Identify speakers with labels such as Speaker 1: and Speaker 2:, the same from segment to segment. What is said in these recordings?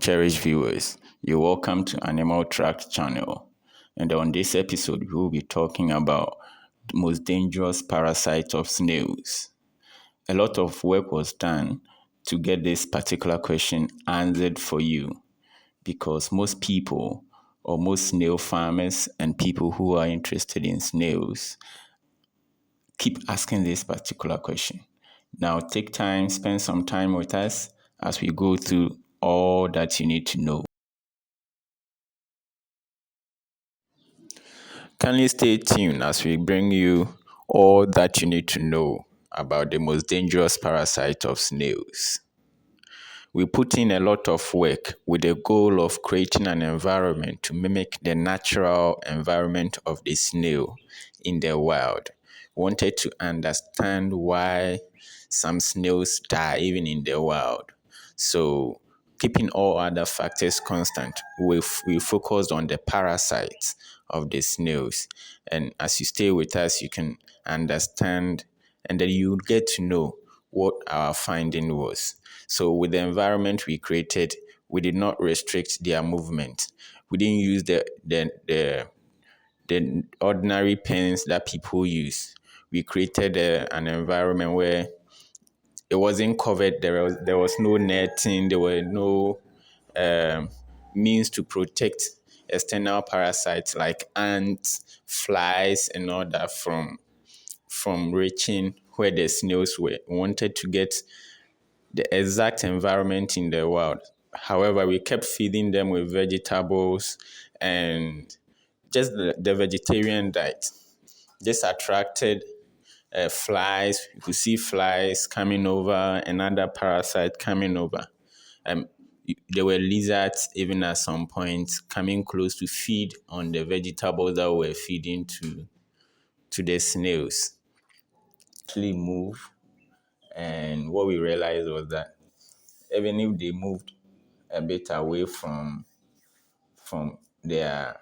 Speaker 1: cherished viewers. You're welcome to Animal Tract channel. And on this episode, we will be talking about the most dangerous parasite of snails. A lot of work was done to get this particular question answered for you because most people or most snail farmers and people who are interested in snails keep asking this particular question. Now, take time, spend some time with us as we go through all that you need to know. Kindly stay tuned as we bring you all that you need to know about the most dangerous parasite of snails. We put in a lot of work with the goal of creating an environment to mimic the natural environment of the snail in the wild. We wanted to understand why some snails die even in the wild. So, keeping all other factors constant, we focused on the parasites of the snails. And as you stay with us, you can understand and then you get to know what our finding was. So with the environment we created, we did not restrict their movement. We didn't use the ordinary pens that people use. We created an environment where it wasn't covered. There was no netting. There were no means to protect external parasites like ants, flies, and all that from reaching where the snails were. We wanted to get the exact environment in the world. However, we kept feeding them with vegetables and just the vegetarian diet. This attracted flies. You could see flies coming over, another parasite coming over. Um, there were lizards even at some point coming close to feed on the vegetables that we were feeding to the snails. Actually move, and what we realized was that even if they moved a bit away from their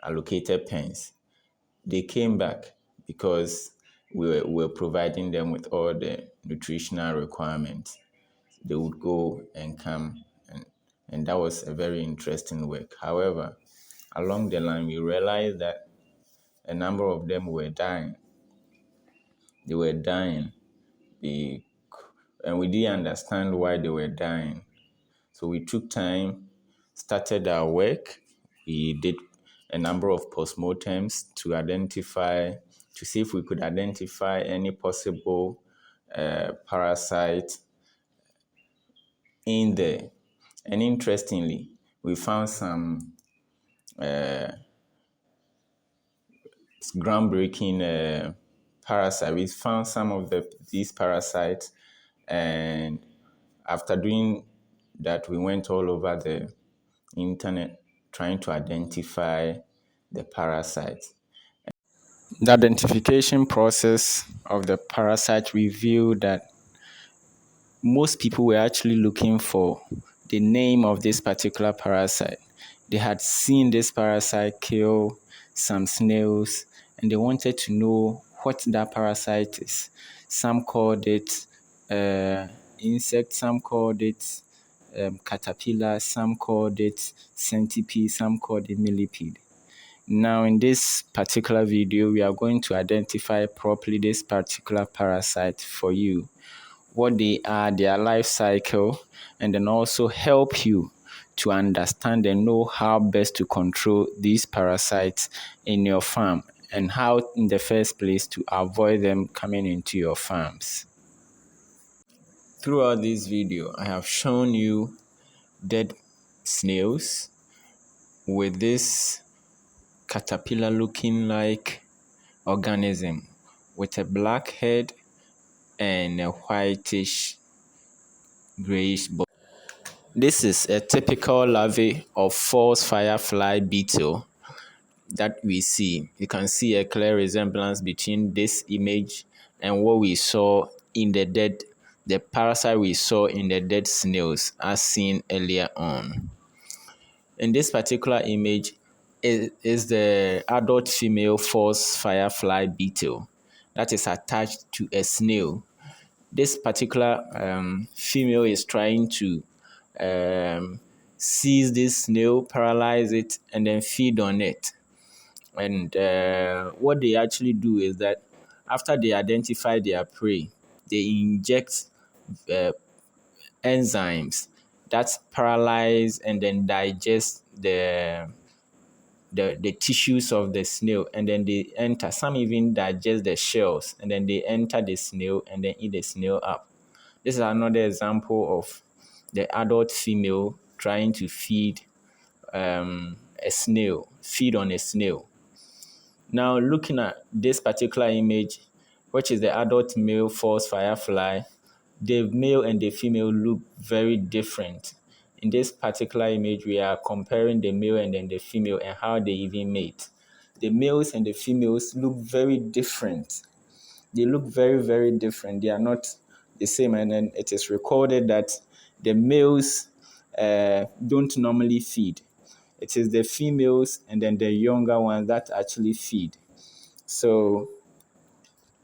Speaker 1: allocated pens, they came back because we were providing them with all the nutritional requirements. They would go and come, and that was a very interesting work. However, along the line, we realized that a number of them were dying. They were dying, and we didn't understand why they were dying. So we took time, started our work. We did a number of postmortems to see if we could identify any possible parasite in there. And interestingly, we found some groundbreaking parasite. We found some of these parasites, and after doing that, we went all over the internet trying to identify the parasites. The identification process of the parasite revealed that most people were actually looking for the name of this particular parasite. They had seen this parasite kill some snails and they wanted to know what that parasite is. Some called it insect, some called it caterpillar, some called it centipede, some called it millipede. Now, in this particular video, we are going to identify properly this particular parasite for you, what they are, their life cycle, and then also help you to understand and know how best to control these parasites in your farm and how in the first place to avoid them coming into your farms. Throughout this video, I have shown you dead snails with this caterpillar looking like organism with a black head and a whitish grayish body. This is a typical larvae of false firefly beetle that we see. You can see a clear resemblance between this image and what we saw in the parasite we saw in the dead snails as seen earlier on. In this particular image is the adult female false firefly beetle that is attached to a snail. This particular female is trying to seize this snail, paralyze it, and then feed on it. And what they actually do is that after they identify their prey, they inject uh, enzymes that paralyze and then digest the tissues of the snail, and then they enter. Some even digest the shells, and then they enter the snail and then eat the snail up. This is another example of the adult female trying to feed a snail, feed on a snail. Now, looking at this particular image, which is the adult male false firefly, the male and the female look very different. In this particular image, we are comparing the male and then the female and how they even mate. The males and the females look very different. They look very, very different. They are not the same. And then it is recorded that the males don't normally feed. It is the females and then the younger ones that actually feed. So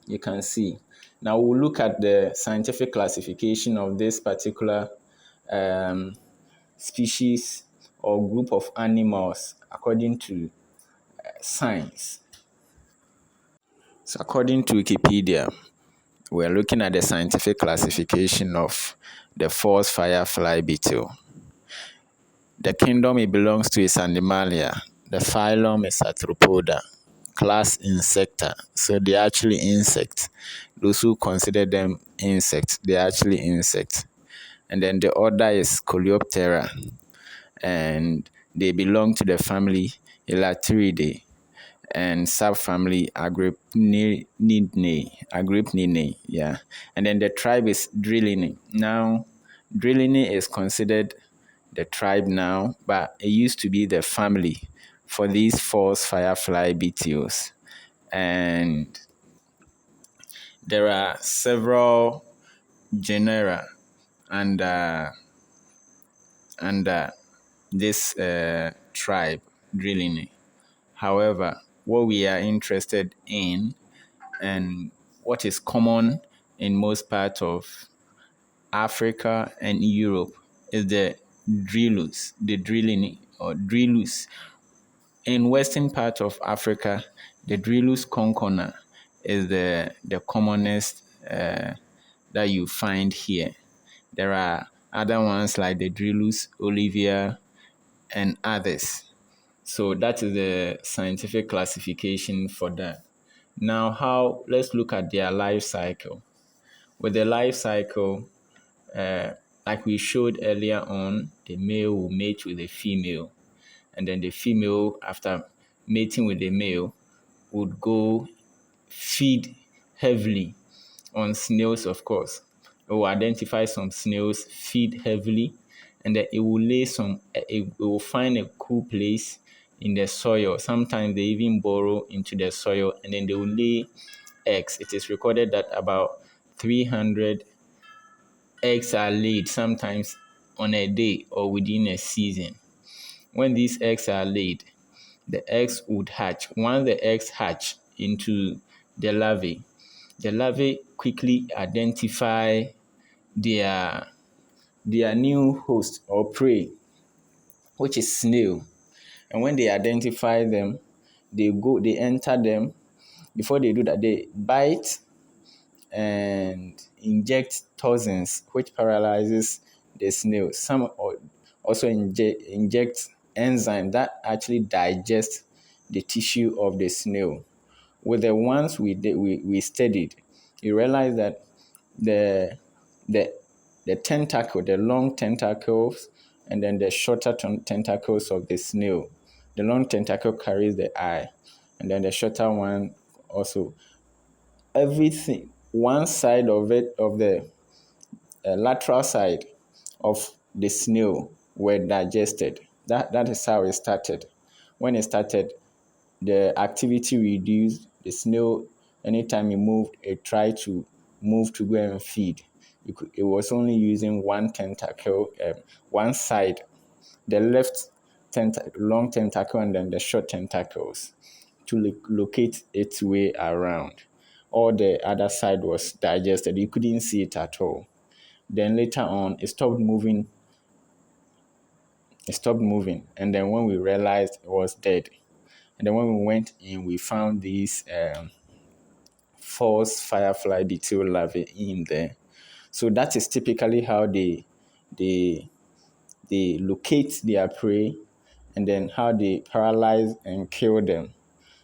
Speaker 1: you can see. Now we'll look at the scientific classification of this particular um, species or group of animals according to science. So according to Wikipedia, we're looking at the scientific classification of the false firefly beetle. The kingdom it belongs to is Animalia. The phylum is Arthropoda. Class Insecta. So they're actually insects. Those who consider them insects, they're actually insects. And then the order is Coleoptera. And they belong to the family Elatridae and subfamily Agrippinae, yeah. And then the tribe is Drilini. Now, Drilini is considered the tribe now, but it used to be the family for these false firefly beetles. And there are several genera under this tribe, Drilini. However, what we are interested in and what is common in most parts of Africa and Europe is the Drilini or Drilus. In western part of Africa, the Drilus conconor is the commonest that you find here. There are other ones like the Drilus olivia and others. So that is the scientific classification for that. Now, let's look at their life cycle. With the life cycle, like we showed earlier on, the male will mate with the female, and then the female, after mating with the male, would go feed heavily on snails, of course. It will identify some snails, feed heavily, and then it will it will find a cool place in the soil. Sometimes they even burrow into the soil and then they will lay eggs. It is recorded that about 300 eggs are laid sometimes on a day or within a season. When these eggs are laid, the eggs would hatch. Once the eggs hatch into the larvae quickly identify their new host or prey, which is snail. And when they identify them, they enter them. Before they do that, they bite and inject toxins, which paralyzes the snail. Some also inject enzyme that actually digest the tissue of the snail. With the ones we studied, you realize that the the the tentacle, the long tentacles, and then the shorter tentacles of the snail. The long tentacle carries the eye, and then the shorter one also. Everything, one side of it, of the lateral side of the snail were digested. That is how it started. When it started, the activity reduced. The snail, anytime it moved, it tried to move to go and feed. It was only using one tentacle, one side, the left long tentacle and then the short tentacles to locate its way around. All the other side was digested. You couldn't see it at all. Then later on, it stopped moving It stopped moving. And then when we realized it was dead, and then when we went in, we found these false firefly beetle larvae in there. So that is typically how they they locate their prey, and then how they paralyze and kill them.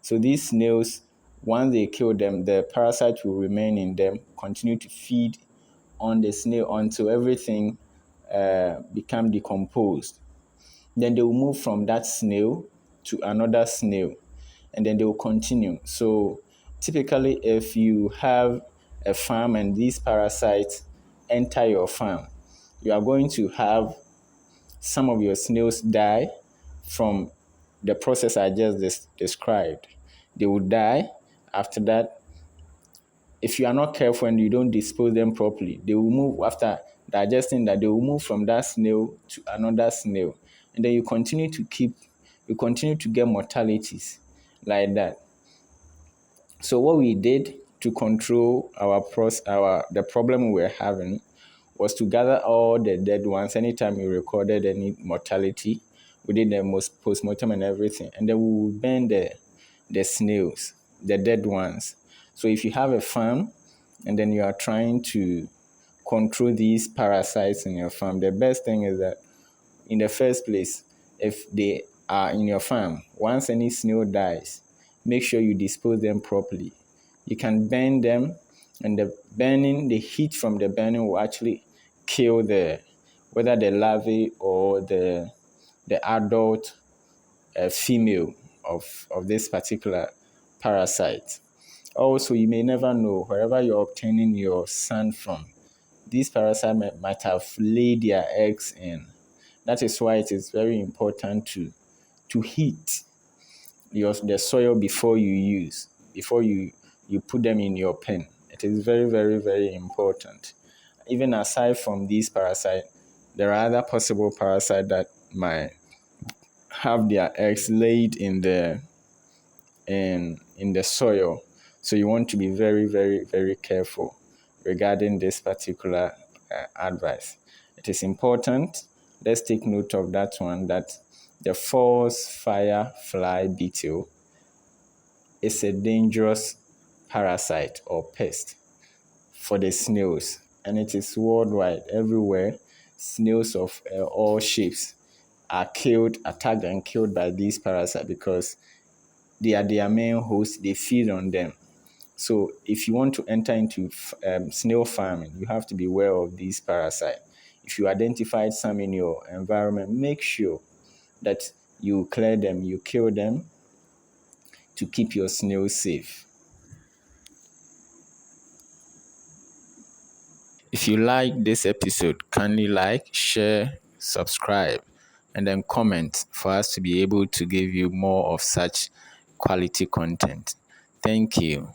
Speaker 1: So these snails, once they kill them, the parasite will remain in them, continue to feed on the snail until everything become decomposed. Then they will move from that snail to another snail, and then they will continue. So typically, if you have a farm and these parasites enter your farm, you are going to have some of your snails die from the process I just described. They will die. After that, if you are not careful and you don't dispose them properly, they will move after digesting that. They will move from that snail to another snail, and then you continue to get mortalities like that. So what we did to control the problem we were having was to gather all the dead ones anytime we recorded any mortality. We did the most post-mortem and everything. And then we would burn the snails, the dead ones. So if you have a farm and then you are trying to control these parasites in your farm, the best thing is that in the first place, if they are in your farm, once any snail dies, make sure you dispose them properly. You can burn them, and the heat from the burning will actually kill whether the larvae or the adult female of this particular parasite. Also, you may never know, wherever you're obtaining your sand from, these parasites might have laid their eggs in. That is why it is very important to heat the soil before you put them in your pen. It is very, very, very important. Even aside from these parasites, there are other possible parasites that might have their eggs laid in the soil. So you want to be very, very, very careful regarding this particular advice. It is important. Let's take note of that one, that the false firefly beetle is a dangerous parasite or pest for the snails, and it is worldwide, everywhere. Snails of all shapes are attacked and killed by these parasites because they are their main host. They feed on them. So if you want to enter into snail farming, you have to be aware of these parasites. If you identified some in your environment, make sure that you clear them, you kill them to keep your snails safe. If you like this episode, kindly like, share, subscribe, and then comment for us to be able to give you more of such quality content. Thank you.